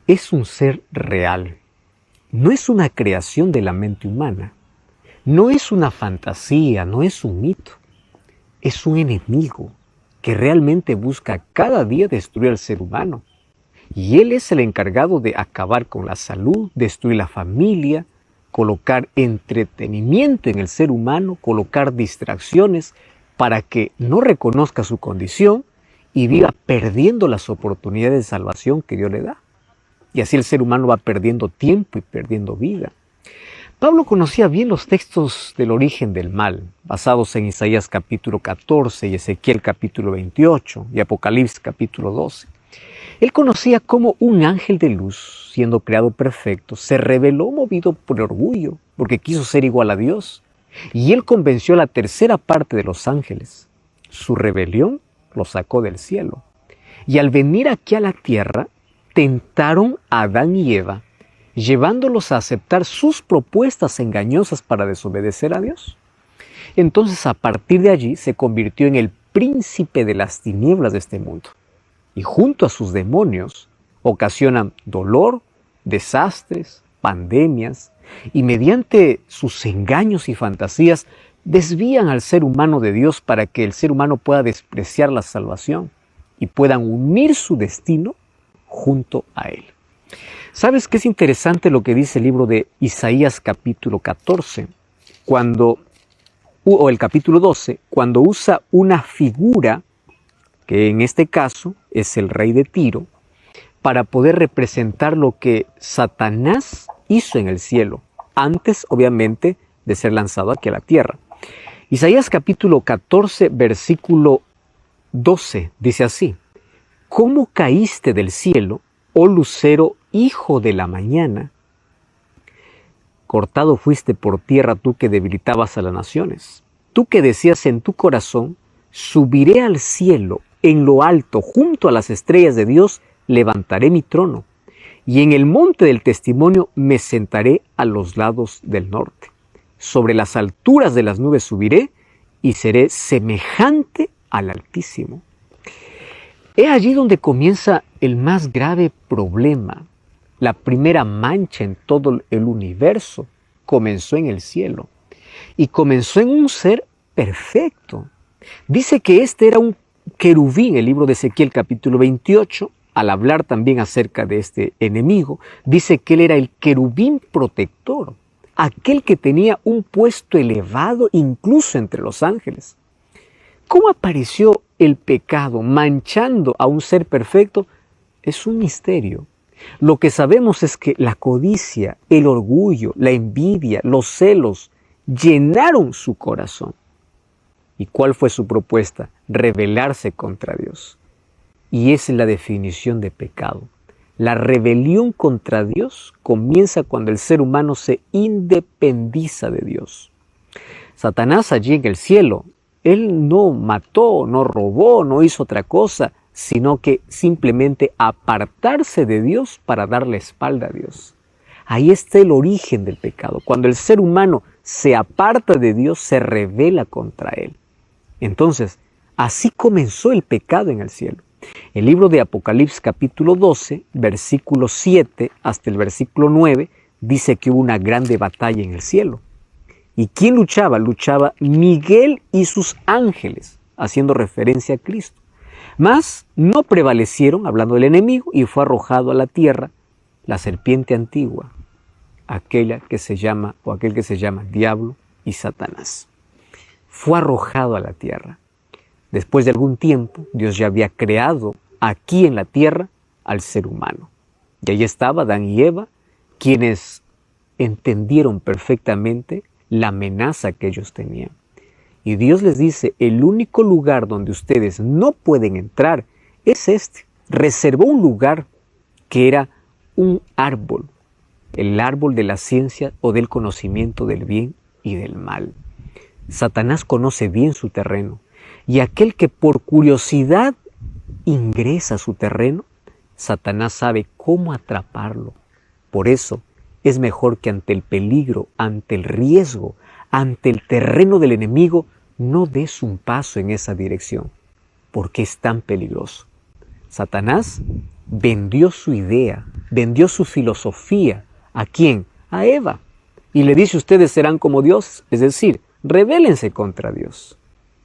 es un ser real. No es una creación de la mente humana. No es una fantasía, no es un mito. Es un enemigo que realmente busca cada día destruir al ser humano. Y él es el encargado de acabar con la salud, destruir la familia, colocar entretenimiento en el ser humano, colocar distracciones para que no reconozca su condición y viva perdiendo las oportunidades de salvación que Dios le da. Y así el ser humano va perdiendo tiempo y perdiendo vida. Pablo conocía bien los textos del origen del mal, basados en Isaías capítulo 14 y Ezequiel capítulo 28 y Apocalipsis capítulo 12. Él conocía cómo un ángel de luz, siendo creado perfecto, se rebeló movido por orgullo, porque quiso ser igual a Dios. Y él convenció a la tercera parte de los ángeles. Su rebelión lo sacó del cielo. Y al venir aquí a la tierra, tentaron a Adán y Eva, llevándolos a aceptar sus propuestas engañosas para desobedecer a Dios. Entonces, a partir de allí, se convirtió en el príncipe de las tinieblas de este mundo. Y junto a sus demonios ocasionan dolor, desastres, pandemias, y mediante sus engaños y fantasías desvían al ser humano de Dios para que el ser humano pueda despreciar la salvación y puedan unir su destino junto a él. ¿Sabes qué es interesante lo que dice el libro de Isaías capítulo 14? O el capítulo 12, cuando usa una figura, que en este caso es el rey de Tiro, para poder representar lo que Satanás hizo en el cielo, antes obviamente de ser lanzado aquí a la tierra. Isaías capítulo 14, versículo 12, dice así: ¿Cómo caíste del cielo, oh lucero, hijo de la mañana? Cortado fuiste por tierra tú que debilitabas a las naciones. Tú que decías en tu corazón: subiré al cielo, en lo alto, junto a las estrellas de Dios, levantaré mi trono. Y en el monte del testimonio me sentaré a los lados del norte. Sobre las alturas de las nubes subiré y seré semejante al Altísimo. He allí donde comienza el más grave problema. La primera mancha en todo el universo comenzó en el cielo. Y comenzó en un ser perfecto. Dice que este era un querubín, el libro de Ezequiel capítulo 28, al hablar también acerca de este enemigo, dice que él era el querubín protector, aquel que tenía un puesto elevado incluso entre los ángeles. ¿Cómo apareció el pecado manchando a un ser perfecto? Es un misterio. Lo que sabemos es que la codicia, el orgullo, la envidia, los celos llenaron su corazón. ¿Y cuál fue su propuesta? Rebelarse contra Dios. Y esa es la definición de pecado. La rebelión contra Dios comienza cuando el ser humano se independiza de Dios. Satanás allí en el cielo, él no mató, no robó, no hizo otra cosa, sino que simplemente apartarse de Dios para dar la espalda a Dios. Ahí está el origen del pecado. Cuando el ser humano se aparta de Dios, se rebela contra Él. Entonces, así comenzó el pecado en el cielo. El libro de Apocalipsis capítulo 12, versículo 7 hasta el versículo 9, dice que hubo una grande batalla en el cielo. ¿Y quién luchaba? Luchaba Miguel y sus ángeles, haciendo referencia a Cristo. Mas no prevalecieron, hablando del enemigo, y fue arrojado a la tierra la serpiente antigua, aquel que se llama Diablo y Satanás. Fue arrojado a la tierra. Después de algún tiempo, Dios ya había creado aquí en la tierra al ser humano. Y ahí estaba Adán y Eva, quienes entendieron perfectamente la amenaza que ellos tenían. Y Dios les dice, el único lugar donde ustedes no pueden entrar es este. Reservó un lugar que era un árbol, el árbol de la ciencia o del conocimiento del bien y del mal. Satanás conoce bien su terreno, y aquel que por curiosidad ingresa a su terreno, Satanás sabe cómo atraparlo. Por eso es mejor que ante el peligro, ante el riesgo, ante el terreno del enemigo, no des un paso en esa dirección, porque es tan peligroso. Satanás vendió su idea, vendió su filosofía. ¿A quién? A Eva. Y le dice, ustedes serán como Dios, es decir, rebélense contra Dios.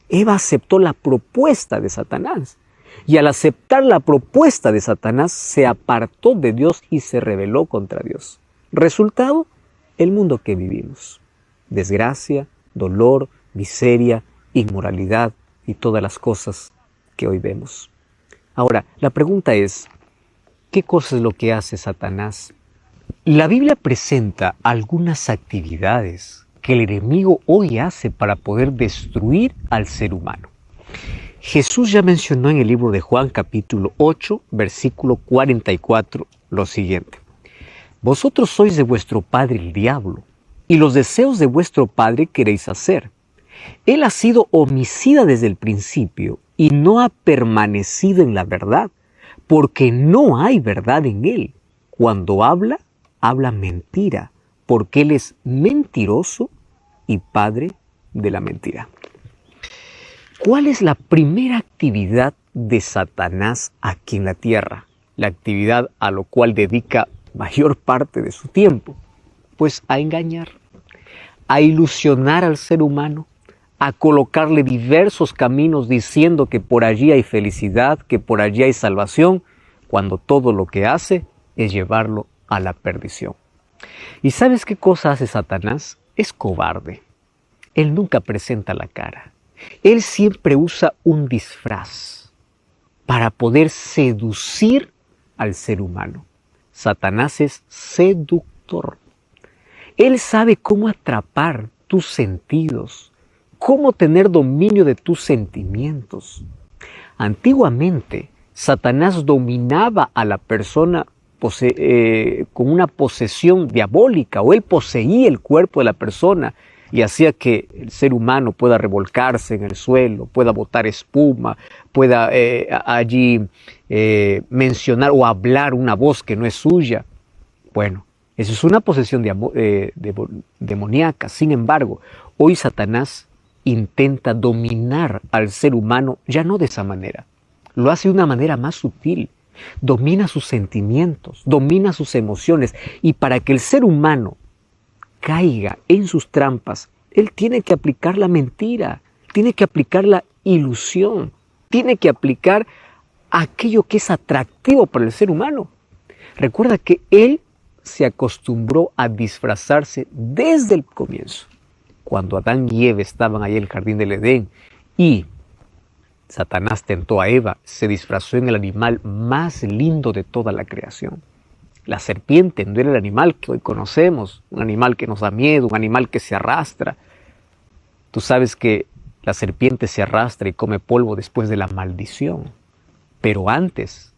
Eva aceptó la propuesta de Satanás. Y al aceptar la propuesta de Satanás, se apartó de Dios y se rebeló contra Dios. Resultado, el mundo que vivimos. Desgracia, dolor, miseria, inmoralidad y todas las cosas que hoy vemos. Ahora, la pregunta es, ¿qué cosa es lo que hace Satanás? La Biblia presenta algunas actividades que el enemigo hoy hace para poder destruir al ser humano. Jesús ya mencionó en el libro de Juan capítulo 8, versículo 44, lo siguiente. Vosotros sois de vuestro padre el diablo, y los deseos de vuestro padre queréis hacer. Él ha sido homicida desde el principio y no ha permanecido en la verdad, porque no hay verdad en él. Cuando habla, habla mentira, porque él es mentiroso y padre de la mentira. ¿Cuál es la primera actividad de Satanás aquí en la tierra? La actividad a lo cual dedica mayor parte de su tiempo. Pues a engañar, a ilusionar al ser humano, a colocarle diversos caminos diciendo que por allí hay felicidad, que por allí hay salvación, cuando todo lo que hace es llevarlo a la perdición. ¿Y sabes qué cosa hace Satanás? Es cobarde. Él nunca presenta la cara. Él siempre usa un disfraz para poder seducir al ser humano. Satanás es seductor. Él sabe cómo atrapar tus sentidos, cómo tener dominio de tus sentimientos. Antiguamente, Satanás dominaba a la persona con una posesión diabólica, o él poseía el cuerpo de la persona y hacía que el ser humano pueda revolcarse en el suelo, pueda botar espuma, pueda allí mencionar o hablar una voz que no es suya. Bueno, eso es una posesión demoníaca. Sin embargo, hoy Satanás intenta dominar al ser humano ya no de esa manera. Lo hace de una manera más sutil. Domina sus sentimientos, domina sus emociones. Y para que el ser humano caiga en sus trampas, él tiene que aplicar la mentira, tiene que aplicar la ilusión, tiene que aplicar aquello que es atractivo para el ser humano. Recuerda que él se acostumbró a disfrazarse desde el comienzo. Cuando Adán y Eva estaban ahí en el jardín del Edén y Satanás tentó a Eva, se disfrazó en el animal más lindo de toda la creación. La serpiente no era el animal que hoy conocemos, un animal que nos da miedo, un animal que se arrastra. Tú sabes que la serpiente se arrastra y come polvo después de la maldición. Pero antes,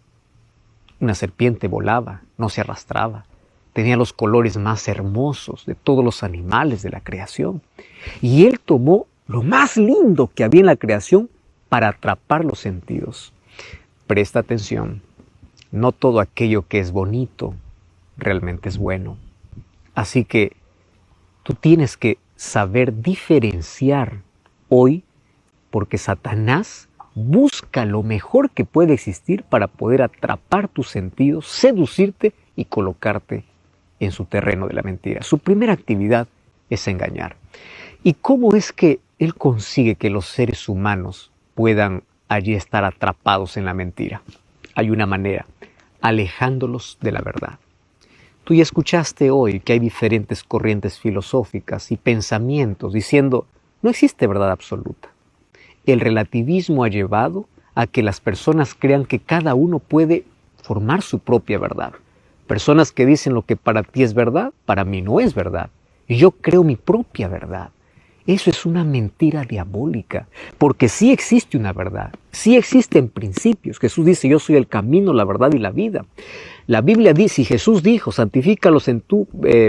una serpiente volaba, no se arrastraba. Tenía los colores más hermosos de todos los animales de la creación. Y él tomó lo más lindo que había en la creación para atrapar los sentidos. Presta atención. No todo aquello que es bonito realmente es bueno. Así que tú tienes que saber diferenciar hoy, porque Satanás busca lo mejor que puede existir para poder atrapar tus sentidos, seducirte y colocarte en su terreno de la mentira. Su primera actividad es engañar. ¿Y cómo es que él consigue que los seres humanos puedan allí estar atrapados en la mentira? Hay una manera: alejándolos de la verdad. Tú ya escuchaste hoy que hay diferentes corrientes filosóficas y pensamientos diciendo, no existe verdad absoluta. El relativismo ha llevado a que las personas crean que cada uno puede formar su propia verdad. Personas que dicen lo que para ti es verdad, para mí no es verdad. Y yo creo mi propia verdad. Eso es una mentira diabólica, porque sí existe una verdad, sí existen principios. Jesús dice, yo soy el camino, la verdad y la vida. La Biblia dice, y Jesús dijo, santifícalos en tu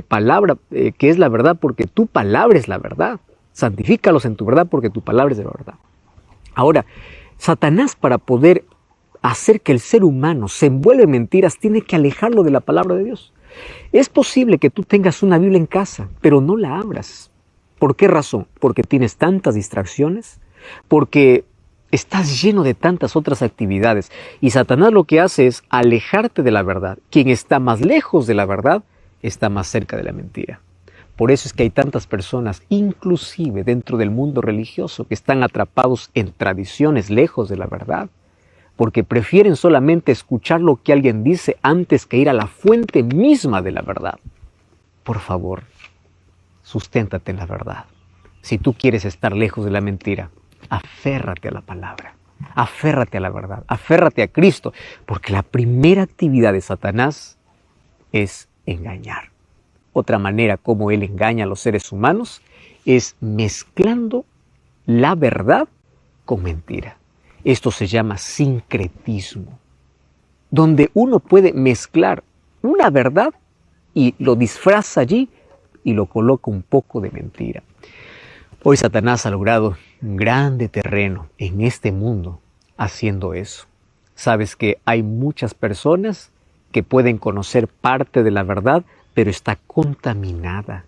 palabra, que es la verdad, porque tu palabra es la verdad. Santifícalos en tu verdad, porque tu palabra es de la verdad. Ahora, Satanás, para poder hacer que el ser humano se envuelva en mentiras, tiene que alejarlo de la palabra de Dios. Es posible que tú tengas una Biblia en casa, pero no la abras. ¿Por qué razón? Porque tienes tantas distracciones, porque Estás lleno de tantas otras actividades y Satanás lo que hace es alejarte de la verdad. Quien está más lejos de la verdad está más cerca de la mentira. Por eso es que hay tantas personas, inclusive dentro del mundo religioso, que están atrapados en tradiciones lejos de la verdad, porque prefieren solamente escuchar lo que alguien dice antes que ir a la fuente misma de la verdad. Por favor, susténtate en la verdad. Si tú quieres estar lejos de la mentira, aférrate a la palabra, aférrate a la verdad, aférrate a Cristo, porque la primera actividad de Satanás es engañar. Otra manera como él engaña a los seres humanos es mezclando la verdad con mentira. Esto se llama sincretismo, donde uno puede mezclar una verdad y lo disfraza allí y lo coloca un poco de mentira. Hoy Satanás ha logrado un grande terreno en este mundo haciendo eso. Sabes que hay muchas personas que pueden conocer parte de la verdad, pero está contaminada.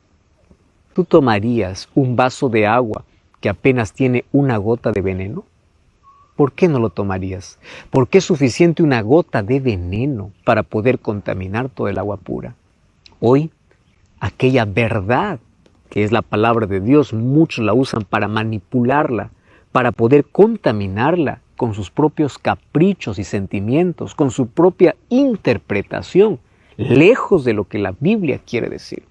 ¿Tú tomarías un vaso de agua que apenas tiene una gota de veneno? ¿Por qué no lo tomarías? Porque es suficiente una gota de veneno para poder contaminar todo el agua pura. Hoy, aquella verdad que es la palabra de Dios, muchos la usan para manipularla, para poder contaminarla con sus propios caprichos y sentimientos, con su propia interpretación, lejos de lo que la Biblia quiere decir.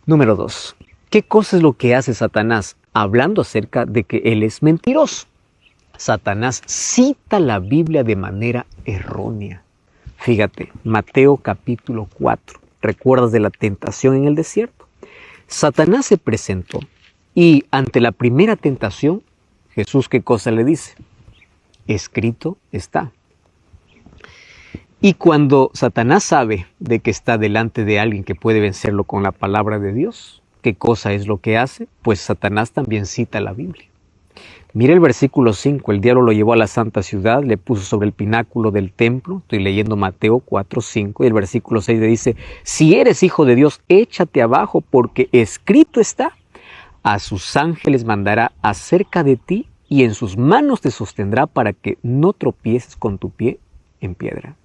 Número 2. ¿Qué cosa es lo que hace Satanás? Hablando acerca de que él es mentiroso. Satanás cita la Biblia de manera errónea. Fíjate, Mateo capítulo 4. ¿Recuerdas de la tentación en el desierto? Satanás se presentó y ante la primera tentación, Jesús, ¿qué cosa le dice? Escrito está. Y cuando Satanás sabe de que está delante de alguien que puede vencerlo con la palabra de Dios, ¿qué cosa es lo que hace? Pues Satanás también cita la Biblia. Mira el versículo 5, el diablo lo llevó a la santa ciudad, le puso sobre el pináculo del templo, estoy leyendo Mateo 4, 5, y el versículo 6 le dice, si eres hijo de Dios, échate abajo, porque escrito está, a sus ángeles mandará acerca de ti, y en sus manos te sostendrá para que no tropieces con tu pie en piedra.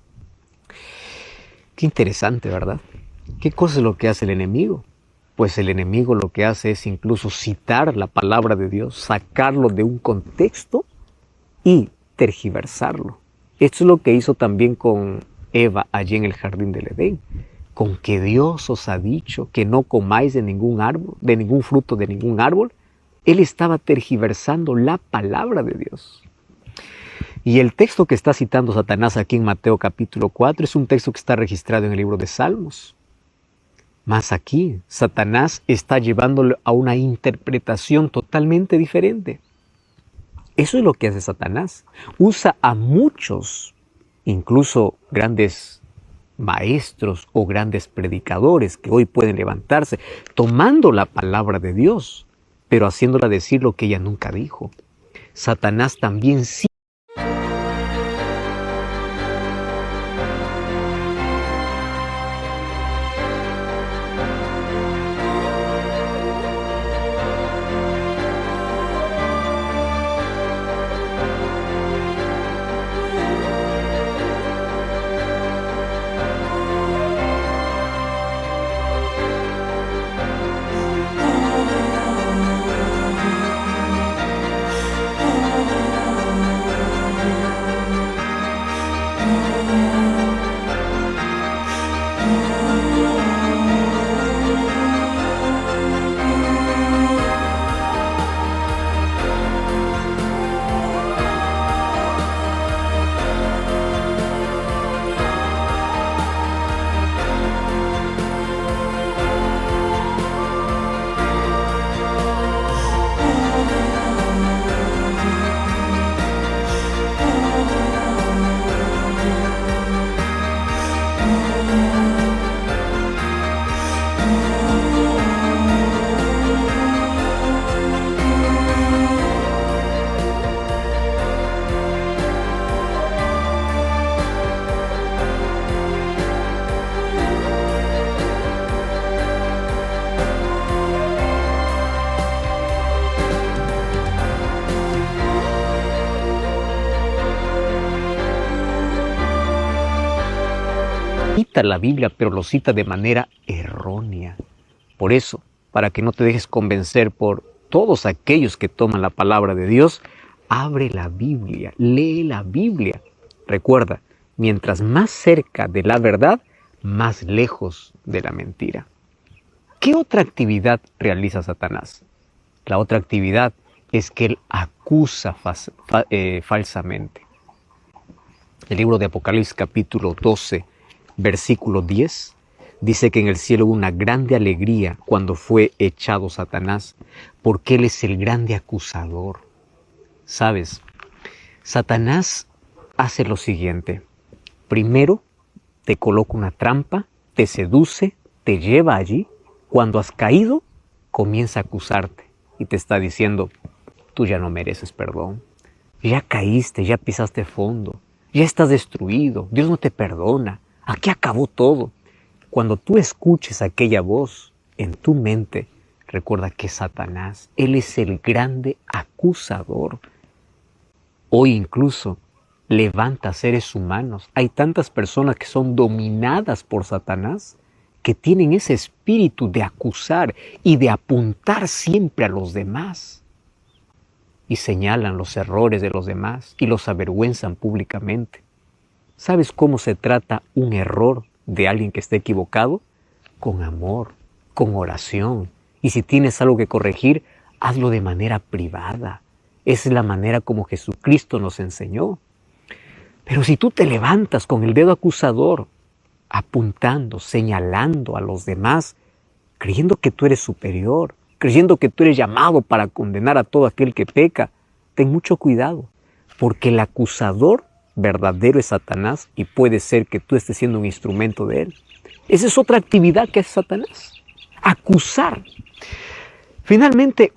Qué interesante, ¿verdad? ¿Qué cosa es lo que hace el enemigo? Pues el enemigo lo que hace es incluso citar la palabra de Dios, sacarlo de un contexto y tergiversarlo. Esto es lo que hizo también con Eva allí en el jardín del Edén. Con que Dios os ha dicho que no comáis de ningún árbol, de ningún fruto de ningún árbol, él estaba tergiversando la palabra de Dios. Y el texto que está citando Satanás aquí en Mateo capítulo 4 es un texto que está registrado en el libro de Salmos. Más aquí, Satanás está llevándolo a una interpretación totalmente diferente. Eso es lo que hace Satanás. Usa a muchos, incluso grandes maestros o grandes predicadores que hoy pueden levantarse, tomando la palabra de Dios, pero haciéndola decir lo que ella nunca dijo. Satanás también sí. cita la Biblia, pero lo cita de manera errónea. Por eso, para que no te dejes convencer por todos aquellos que toman la palabra de Dios, abre la Biblia, lee la Biblia. Recuerda, mientras más cerca de la verdad, más lejos de la mentira. ¿Qué otra actividad realiza Satanás? La otra actividad es que él acusa falsamente. El libro de Apocalipsis capítulo 12, versículo 10, dice que en el cielo hubo una grande alegría cuando fue echado Satanás, porque él es el grande acusador. ¿Sabes? Satanás hace lo siguiente. Primero, te coloca una trampa, te seduce, te lleva allí. Cuando has caído, comienza a acusarte y te está diciendo, tú ya no mereces perdón. Ya caíste, ya pisaste fondo, ya estás destruido, Dios no te perdona, aquí acabó todo. Cuando tú escuches aquella voz en tu mente, recuerda que Satanás, él es el grande acusador. Hoy incluso levanta seres humanos. Hay tantas personas que son dominadas por Satanás, que tienen ese espíritu de acusar y de apuntar siempre a los demás. Y señalan los errores de los demás y los avergüenzan públicamente. ¿Sabes cómo se trata un error de alguien que esté equivocado? Con amor, con oración. Y si tienes algo que corregir, hazlo de manera privada. Esa es la manera como Jesucristo nos enseñó. Pero si tú te levantas con el dedo acusador, apuntando, señalando a los demás, creyendo que tú eres superior, creyendo que tú eres llamado para condenar a todo aquel que peca, ten mucho cuidado, porque el acusador verdadero es Satanás y puede ser que tú estés siendo un instrumento de él. Esa es otra actividad que hace Satanás, acusar. Finalmente,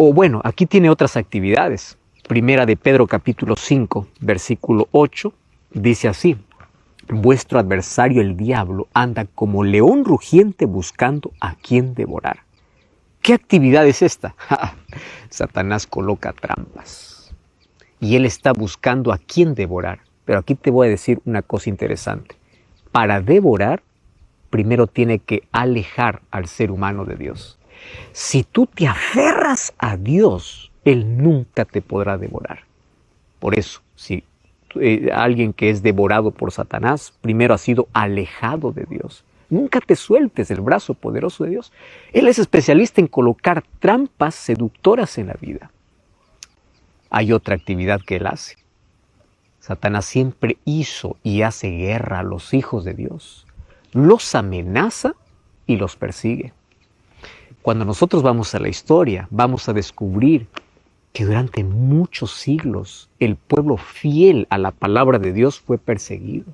aquí tiene otras actividades. Primera de Pedro capítulo 5, versículo 8, dice así: vuestro adversario el diablo anda como león rugiente buscando a quien devorar. ¿Qué actividad es esta? Satanás coloca trampas y él está buscando a quien devorar. Pero aquí te voy a decir una cosa interesante. Para devorar, primero tiene que alejar al ser humano de Dios. Si tú te aferras a Dios, Él nunca te podrá devorar. Por eso, si alguien que es devorado por Satanás, primero ha sido alejado de Dios. Nunca te sueltes del brazo poderoso de Dios. Él es especialista en colocar trampas seductoras en la vida. Hay otra actividad que él hace. Satanás siempre hizo y hace guerra a los hijos de Dios. Los amenaza y los persigue. Cuando nosotros vamos a la historia, vamos a descubrir que durante muchos siglos el pueblo fiel a la palabra de Dios fue perseguido.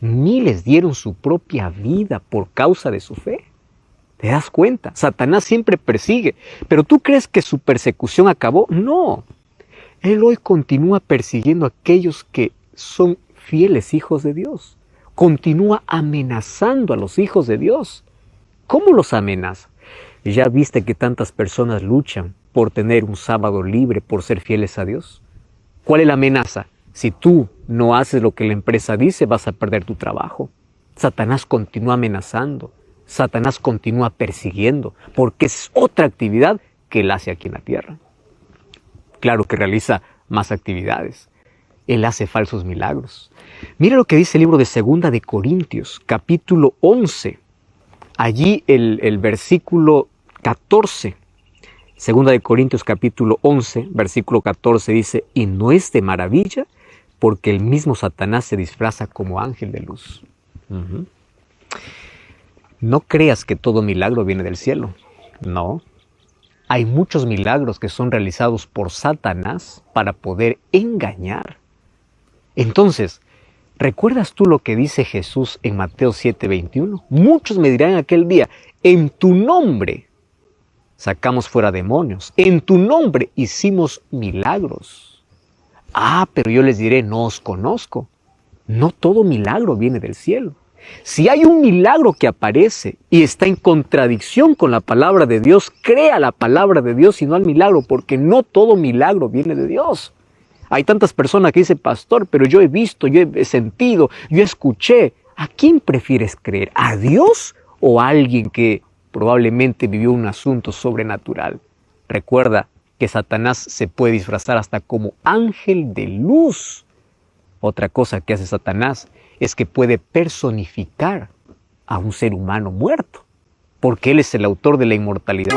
Miles dieron su propia vida por causa de su fe. ¿Te das cuenta? Satanás siempre persigue. ¿Pero tú crees que su persecución acabó? No. Él hoy continúa persiguiendo a aquellos que son fieles hijos de Dios. Continúa amenazando a los hijos de Dios. ¿Cómo los amenaza? ¿Ya viste que tantas personas luchan por tener un sábado libre, por ser fieles a Dios? ¿Cuál es la amenaza? Si tú no haces lo que la empresa dice, vas a perder tu trabajo. Satanás continúa amenazando. Satanás continúa persiguiendo, porque es otra actividad que él hace aquí en la tierra. Claro que realiza más actividades. Él hace falsos milagros. Mira lo que dice el libro de 2 de Corintios, capítulo 11. Allí el versículo 14. 2 de Corintios, capítulo 11, versículo 14 dice: y no es de maravilla, porque el mismo Satanás se disfraza como ángel de luz. No creas que todo milagro viene del cielo. No. Hay muchos milagros que son realizados por Satanás para poder engañar. Entonces, ¿recuerdas tú lo que dice Jesús en Mateo 7:21? Muchos me dirán en aquel día: en tu nombre sacamos fuera demonios, en tu nombre hicimos milagros. Pero yo les diré: no os conozco. No todo milagro viene del cielo. Si hay un milagro que aparece y está en contradicción con la palabra de Dios, crea la palabra de Dios y no al milagro, porque no todo milagro viene de Dios. Hay tantas personas que dicen: pastor, pero yo he visto, yo he sentido, yo escuché. ¿A quién prefieres creer? ¿A Dios o a alguien que probablemente vivió un asunto sobrenatural? Recuerda que Satanás se puede disfrazar hasta como ángel de luz. Otra cosa que hace Satanás es que puede personificar a un ser humano muerto, porque él es el autor de la inmortalidad.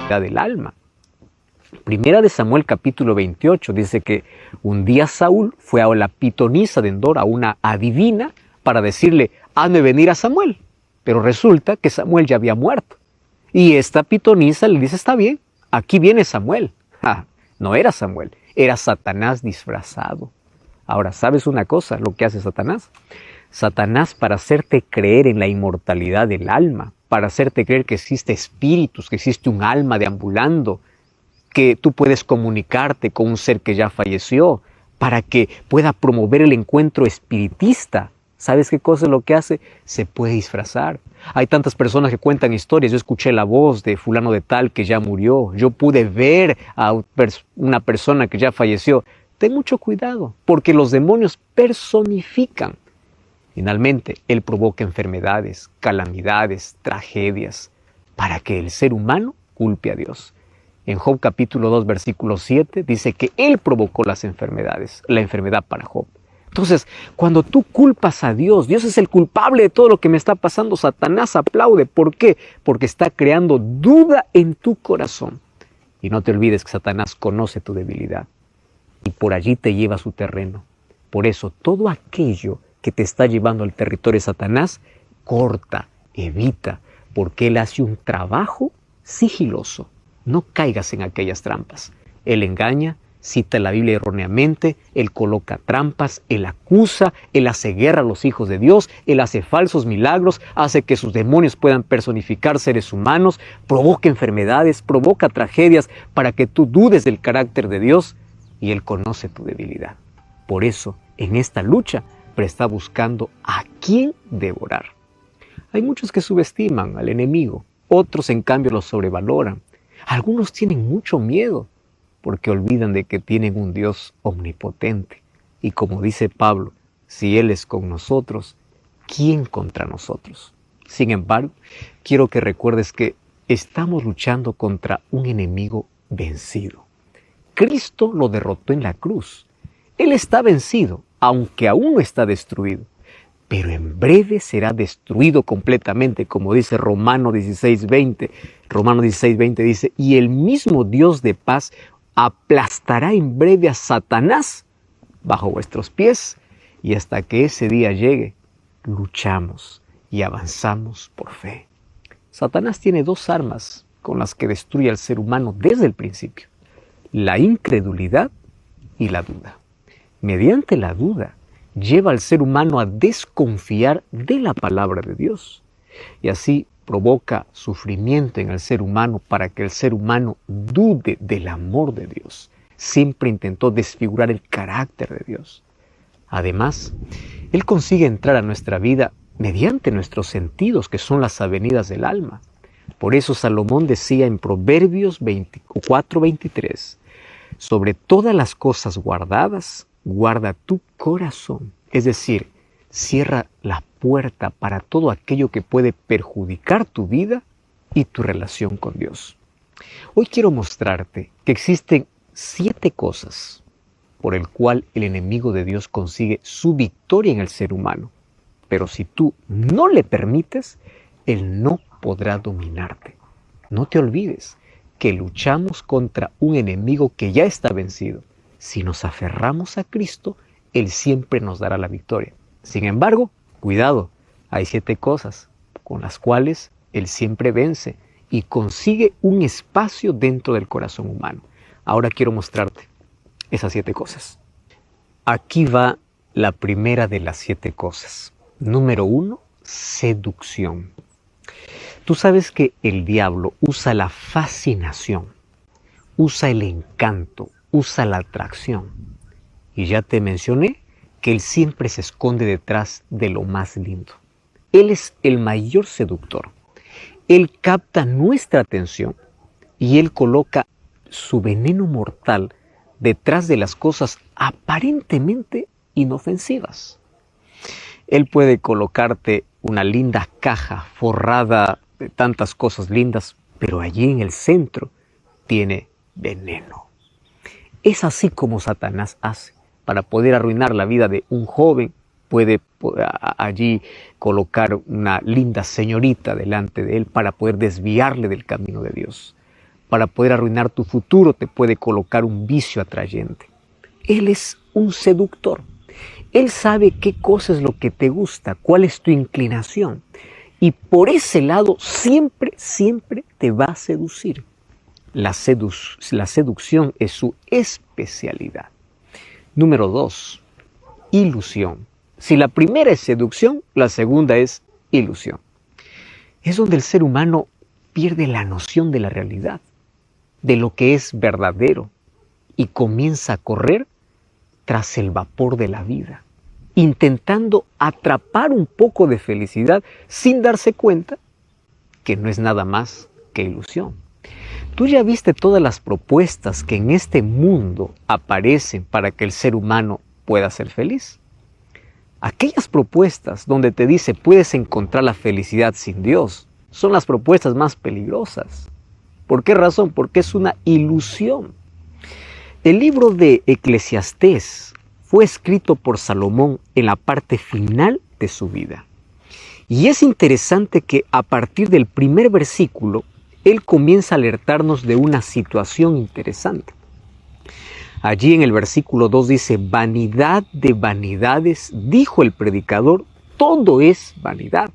Del alma. Primera de Samuel capítulo 28 dice que un día Saúl fue a la pitonisa de Endor, a una adivina, para decirle, hazme venir a Samuel. Pero resulta que Samuel ya había muerto. Y esta pitonisa le dice, está bien, aquí viene Samuel. No era Samuel, era Satanás disfrazado. Ahora, ¿sabes una cosa? Lo que hace Satanás. Satanás, para hacerte creer en la inmortalidad del alma, para hacerte creer que existe espíritus, que existe un alma deambulando, que tú puedes comunicarte con un ser que ya falleció, para que pueda promover el encuentro espiritista. ¿Sabes qué cosa es lo que hace? Se puede disfrazar. Hay tantas personas que cuentan historias. Yo escuché la voz de fulano de tal que ya murió. Yo pude ver a una persona que ya falleció. Ten mucho cuidado, porque los demonios personifican. Finalmente, él provoca enfermedades, calamidades, tragedias, para que el ser humano culpe a Dios. En Job capítulo 2, versículo 7, dice que él provocó las enfermedades, la enfermedad para Job. Entonces, cuando tú culpas a Dios, Dios es el culpable de todo lo que me está pasando, Satanás aplaude. ¿Por qué? Porque está creando duda en tu corazón. Y no te olvides que Satanás conoce tu debilidad y por allí te lleva a su terreno. Por eso, todo aquello que te está llevando al territorio de Satanás, corta, evita, porque él hace un trabajo sigiloso. No caigas en aquellas trampas. Él engaña, cita la Biblia erróneamente, él coloca trampas, él acusa, él hace guerra a los hijos de Dios, él hace falsos milagros, hace que sus demonios puedan personificar seres humanos, provoca enfermedades, provoca tragedias para que tú dudes del carácter de Dios, y él conoce tu debilidad. Por eso, en esta lucha, está buscando a quién devorar. Hay muchos que subestiman al enemigo, otros en cambio lo sobrevaloran. Algunos tienen mucho miedo porque olvidan de que tienen un Dios omnipotente. Y como dice Pablo, si Él es con nosotros, ¿quién contra nosotros? Sin embargo, quiero que recuerdes que estamos luchando contra un enemigo vencido. Cristo lo derrotó en la cruz. Él está vencido, aunque aún no está destruido, pero en breve será destruido completamente, como dice Romanos 16:20. Romanos 16:20 dice, y el mismo Dios de paz aplastará en breve a Satanás bajo vuestros pies, y hasta que ese día llegue, luchamos y avanzamos por fe. Satanás tiene dos armas con las que destruye al ser humano desde el principio: la incredulidad y la duda. Mediante la duda, lleva al ser humano a desconfiar de la palabra de Dios. Y así provoca sufrimiento en el ser humano para que el ser humano dude del amor de Dios. Siempre intentó desfigurar el carácter de Dios. Además, Él consigue entrar a nuestra vida mediante nuestros sentidos, que son las avenidas del alma. Por eso Salomón decía en Proverbios 24:23, sobre todas las cosas guardadas, guarda tu corazón. Es decir, cierra la puerta para todo aquello que puede perjudicar tu vida y tu relación con Dios. Hoy quiero mostrarte que existen 7 cosas por el cual el enemigo de Dios consigue su victoria en el ser humano. Pero si tú no le permites, Él no podrá dominarte. No te olvides que luchamos contra un enemigo que ya está vencido. Si nos aferramos a Cristo, Él siempre nos dará la victoria. Sin embargo, cuidado, hay 7 cosas con las cuales Él siempre vence y consigue un espacio dentro del corazón humano. Ahora quiero mostrarte esas 7 cosas. Aquí va la primera de las 7 cosas. Número 1, seducción. Tú sabes que el diablo usa la fascinación, usa el encanto, usa la atracción. Y ya te mencioné que él siempre se esconde detrás de lo más lindo. Él es el mayor seductor. Él capta nuestra atención y él coloca su veneno mortal detrás de las cosas aparentemente inofensivas. Él puede colocarte una linda caja forrada de tantas cosas lindas, pero allí en el centro tiene veneno. Es así como Satanás hace. Para poder arruinar la vida de un joven, puede allí colocar una linda señorita delante de él para poder desviarle del camino de Dios. Para poder arruinar tu futuro, te puede colocar un vicio atrayente. Él es un seductor. Él sabe qué cosa es lo que te gusta, cuál es tu inclinación. Y por ese lado siempre te va a seducir. La seducción es su especialidad. Número 2, ilusión. Si la primera es seducción, la segunda es ilusión. Es donde el ser humano pierde la noción de la realidad, de lo que es verdadero, y comienza a correr tras el vapor de la vida, intentando atrapar un poco de felicidad sin darse cuenta que no es nada más que ilusión. Tú ya viste todas las propuestas que en este mundo aparecen para que el ser humano pueda ser feliz. Aquellas propuestas donde te dice puedes encontrar la felicidad sin Dios son las propuestas más peligrosas. ¿Por qué razón? Porque es una ilusión. El libro de Eclesiastés fue escrito por Salomón en la parte final de su vida. Y es interesante que a partir del primer versículo, él comienza a alertarnos de una situación interesante. Allí en el versículo 2 dice, vanidad de vanidades, dijo el predicador, todo es vanidad.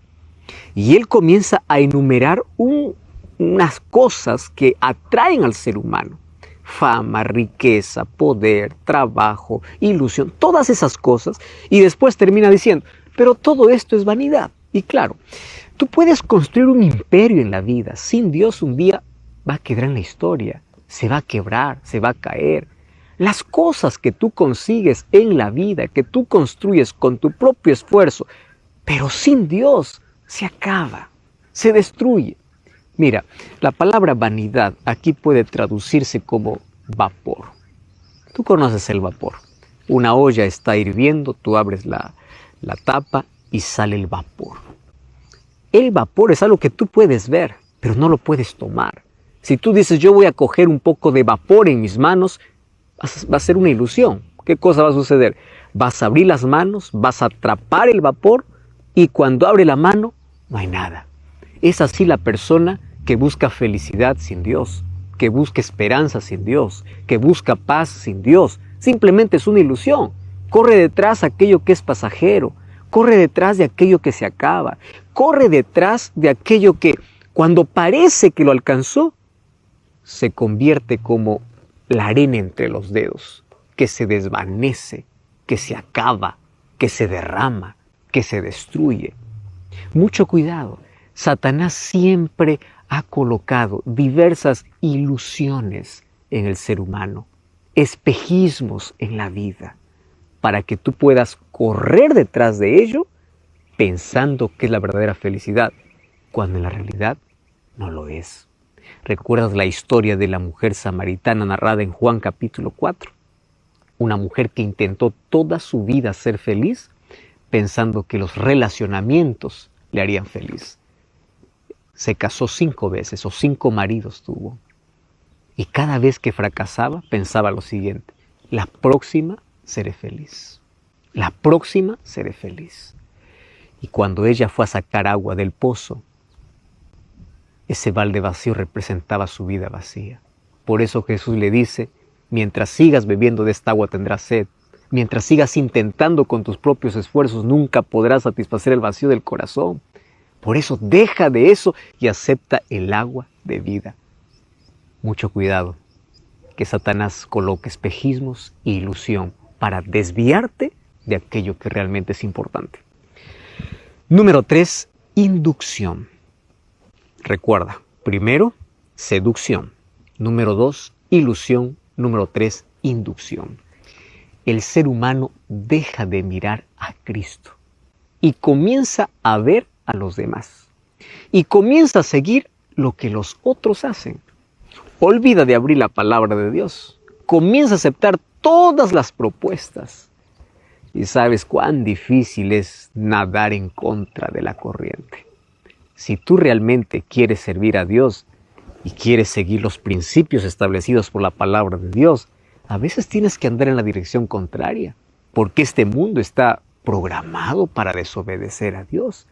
Y él comienza a enumerar unas cosas que atraen al ser humano. Fama, riqueza, poder, trabajo, ilusión, todas esas cosas. Y después termina diciendo, pero todo esto es vanidad. Y claro, tú puedes construir un imperio en la vida. Sin Dios un día va a quedar en la historia. Se va a quebrar, se va a caer. Las cosas que tú consigues en la vida, que tú construyes con tu propio esfuerzo, pero sin Dios, se acaba, se destruye. Mira, la palabra vanidad aquí puede traducirse como vapor. Tú conoces el vapor. Una olla está hirviendo, tú abres la tapa y sale el vapor. El vapor es algo que tú puedes ver, pero no lo puedes tomar. Si tú dices, yo voy a coger un poco de vapor en mis manos, va a ser una ilusión. ¿Qué cosa va a suceder? Vas a abrir las manos, vas a atrapar el vapor y cuando abre la mano, no hay nada. Es así la persona que busca felicidad sin Dios, que busca esperanza sin Dios, que busca paz sin Dios. Simplemente es una ilusión. Corre detrás de aquello que es pasajero, corre detrás de aquello que se acaba, corre detrás de aquello que cuando parece que lo alcanzó, se convierte como la arena entre los dedos, que se desvanece, que se acaba, que se derrama, que se destruye. Mucho cuidado. Satanás siempre ha colocado diversas ilusiones en el ser humano, espejismos en la vida, para que tú puedas correr detrás de ello pensando que es la verdadera felicidad, cuando en la realidad no lo es. ¿Recuerdas la historia de la mujer samaritana narrada en Juan capítulo 4? Una mujer que intentó toda su vida ser feliz pensando que los relacionamientos le harían feliz. Se casó 5 veces o 5 maridos tuvo. Y cada vez que fracasaba pensaba lo siguiente, la próxima seré feliz. La próxima seré feliz. Y cuando ella fue a sacar agua del pozo, ese balde vacío representaba su vida vacía. Por eso Jesús le dice, mientras sigas bebiendo de esta agua tendrás sed. Mientras sigas intentando con tus propios esfuerzos, nunca podrás satisfacer el vacío del corazón. Por eso deja de eso y acepta el agua de vida. Mucho cuidado, que Satanás coloque espejismos e ilusión para desviarte de aquello que realmente es importante. Número 3, inducción. Recuerda, primero, seducción. Número 2, ilusión. Número 3, inducción. El ser humano deja de mirar a Cristo y comienza a ver a los demás. Y comienza a seguir lo que los otros hacen. Olvida de abrir la palabra de Dios. Comienza a aceptar todas las propuestas. Y sabes cuán difícil es nadar en contra de la corriente. Si tú realmente quieres servir a Dios y quieres seguir los principios establecidos por la palabra de Dios, a veces tienes que andar en la dirección contraria, porque este mundo está programado para desobedecer a Dios.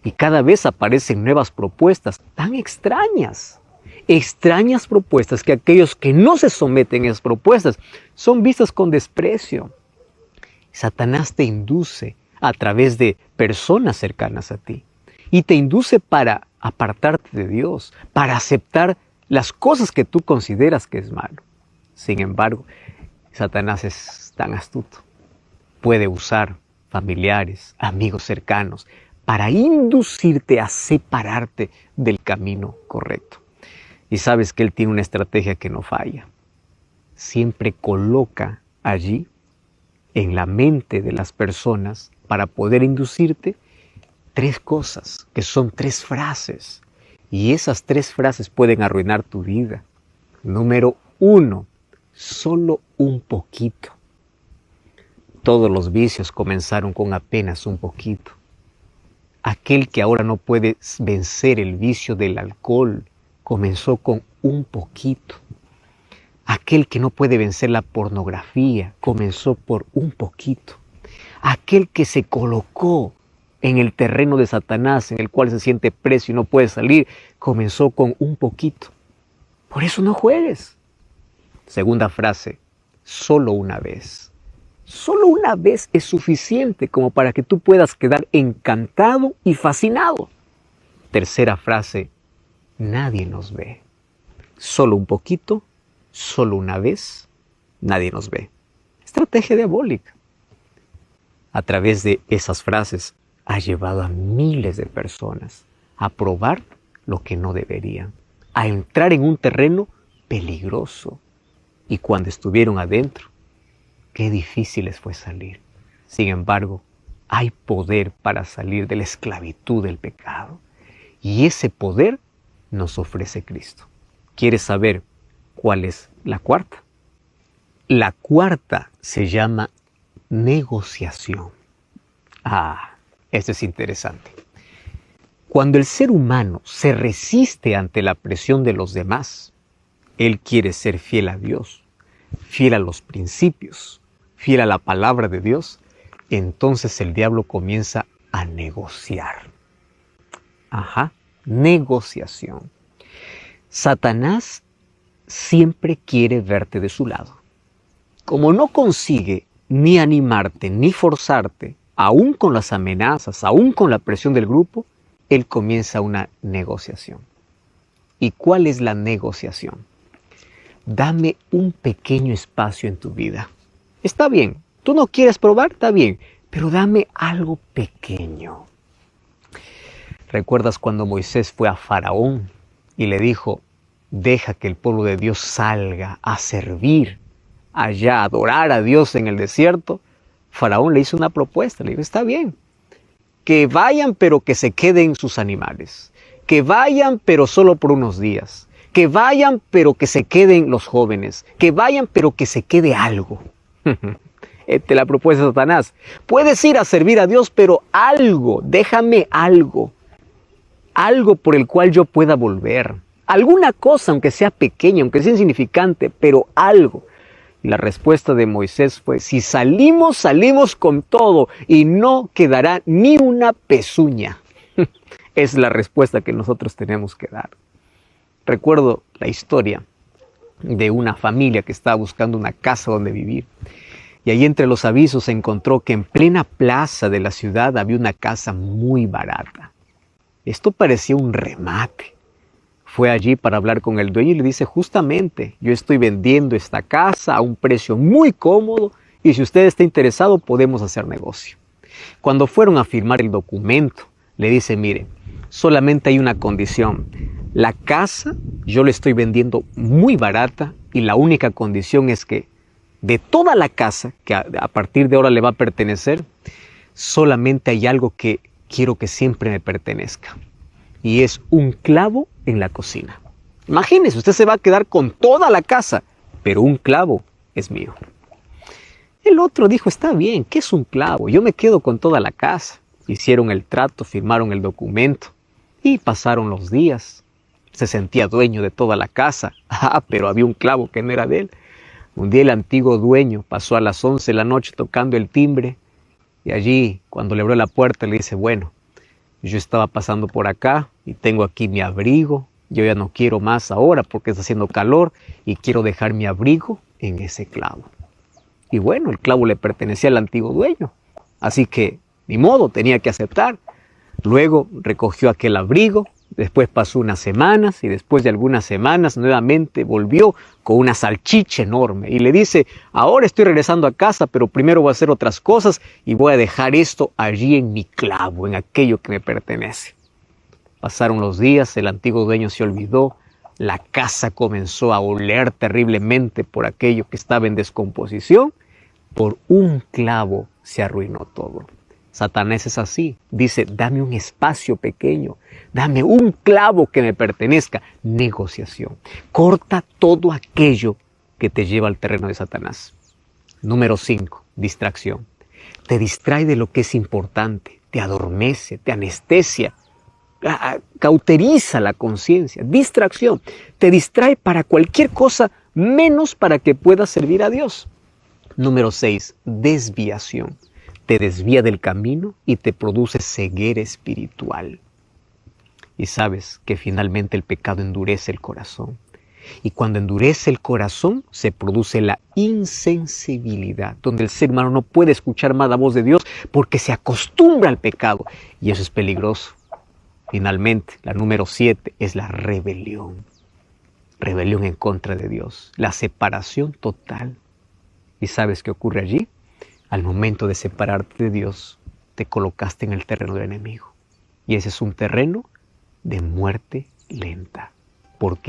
Y cada vez aparecen nuevas propuestas tan extrañas. Extrañas propuestas que aquellos que no se someten a esas propuestas son vistas con desprecio. Satanás te induce a través de personas cercanas a ti y te induce para apartarte de Dios, para aceptar las cosas que tú consideras que es malo. Sin embargo, Satanás es tan astuto. Puede usar familiares, amigos cercanos, para inducirte a separarte del camino correcto. Y sabes que él tiene una estrategia que no falla. Siempre coloca allí, en la mente de las personas, para poder inducirte, 3 cosas, que son 3 frases. Y esas 3 frases pueden arruinar tu vida. Número 1, solo un poquito. Todos los vicios comenzaron con apenas un poquito. Aquel que ahora no puede vencer el vicio del alcohol comenzó con un poquito. Aquel que no puede vencer la pornografía comenzó por un poquito. Aquel que se colocó en el terreno de Satanás, en el cual se siente preso y no puede salir, comenzó con un poquito. Por eso no juegues. Segunda frase, solo una vez. Solo una vez es suficiente como para que tú puedas quedar encantado y fascinado. Tercera frase, nadie nos ve. Solo un poquito, solo una vez, nadie nos ve. Estrategia diabólica. A través de esas frases ha llevado a miles de personas a probar lo que no deberían, a entrar en un terreno peligroso. Y cuando estuvieron adentro, qué difícil les fue salir. Sin embargo, hay poder para salir de la esclavitud del pecado. Y ese poder nos ofrece Cristo. ¿Quieres saber cuál es la cuarta? La cuarta se llama negociación. Esto es interesante. Cuando el ser humano se resiste ante la presión de los demás, él quiere ser fiel a Dios, fiel a los principios, fiel a la palabra de Dios, entonces el diablo comienza a negociar. Negociación. Satanás siempre quiere verte de su lado. Como no consigue ni animarte ni forzarte, aún con las amenazas, aún con la presión del grupo, él comienza una negociación. ¿Y cuál es la negociación? Dame un pequeño espacio en tu vida. Está bien, tú no quieres probar, está bien, pero dame algo pequeño. ¿Recuerdas cuando Moisés fue a Faraón y le dijo, deja que el pueblo de Dios salga a servir allá, a adorar a Dios en el desierto? Faraón le hizo una propuesta, le dijo, está bien, que vayan pero que se queden sus animales, que vayan pero solo por unos días, que vayan pero que se queden los jóvenes, que vayan pero que se quede algo. Esta es la propuesta de Satanás. Puedes ir a servir a Dios, pero algo, déjame algo por el cual yo pueda volver. Alguna cosa, aunque sea pequeña, aunque sea insignificante, pero algo. Y la respuesta de Moisés fue, si salimos, salimos con todo y no quedará ni una pezuña. Es la respuesta que nosotros tenemos que dar. Recuerdo la historia de una familia que estaba buscando una casa donde vivir. Y ahí entre los avisos se encontró que en plena plaza de la ciudad había una casa muy barata. Esto parecía un remate. Fue allí para hablar con el dueño y le dice, justamente, yo estoy vendiendo esta casa a un precio muy cómodo y si usted está interesado podemos hacer negocio. Cuando fueron a firmar el documento, le dice, mire, solamente hay una condición. La casa yo le estoy vendiendo muy barata y la única condición es que de toda la casa, que a partir de ahora le va a pertenecer, solamente hay algo que quiero que siempre me pertenezca. Y es un clavo en la cocina. Imagínese, usted se va a quedar con toda la casa, pero un clavo es mío. El otro dijo, está bien, ¿qué es un clavo? Yo me quedo con toda la casa. Hicieron el trato, firmaron el documento y pasaron los días. Se sentía dueño de toda la casa, pero había un clavo que no era de él. Un día el antiguo dueño pasó a las 11 de la noche tocando el timbre y allí, cuando le abrió la puerta, le dice, bueno, yo estaba pasando por acá y tengo aquí mi abrigo. Yo ya no quiero más ahora porque está haciendo calor y quiero dejar mi abrigo en ese clavo. Y bueno, el clavo le pertenecía al antiguo dueño. Así que, ni modo, tenía que aceptar. Luego recogió aquel abrigo, después pasó unas semanas y después de algunas semanas nuevamente volvió con una salchicha enorme y le dice, ahora estoy regresando a casa, pero primero voy a hacer otras cosas y voy a dejar esto allí en mi clavo, en aquello que me pertenece. Pasaron los días, el antiguo dueño se olvidó, la casa comenzó a oler terriblemente por aquello que estaba en descomposición, por un clavo se arruinó todo. Satanás es así, dice, dame un espacio pequeño, dame un clavo que me pertenezca. Negociación. Corta todo aquello que te lleva al terreno de Satanás. Número 5, distracción. Te distrae de lo que es importante, te adormece, te anestesia, cauteriza la conciencia. Distracción. Te distrae para cualquier cosa menos para que puedas servir a Dios. Número 6, desviación. Te desvía del camino y te produce ceguera espiritual. Y sabes que finalmente el pecado endurece el corazón. Y cuando endurece el corazón se produce la insensibilidad, donde el ser humano no puede escuchar más la voz de Dios porque se acostumbra al pecado. Y eso es peligroso. Finalmente, la número 7 es la rebelión. Rebelión en contra de Dios. La separación total. ¿Y sabes qué ocurre allí? Al momento de separarte de Dios, te colocaste en el terreno del enemigo. Y ese es un terreno de muerte lenta. ¿Por qué?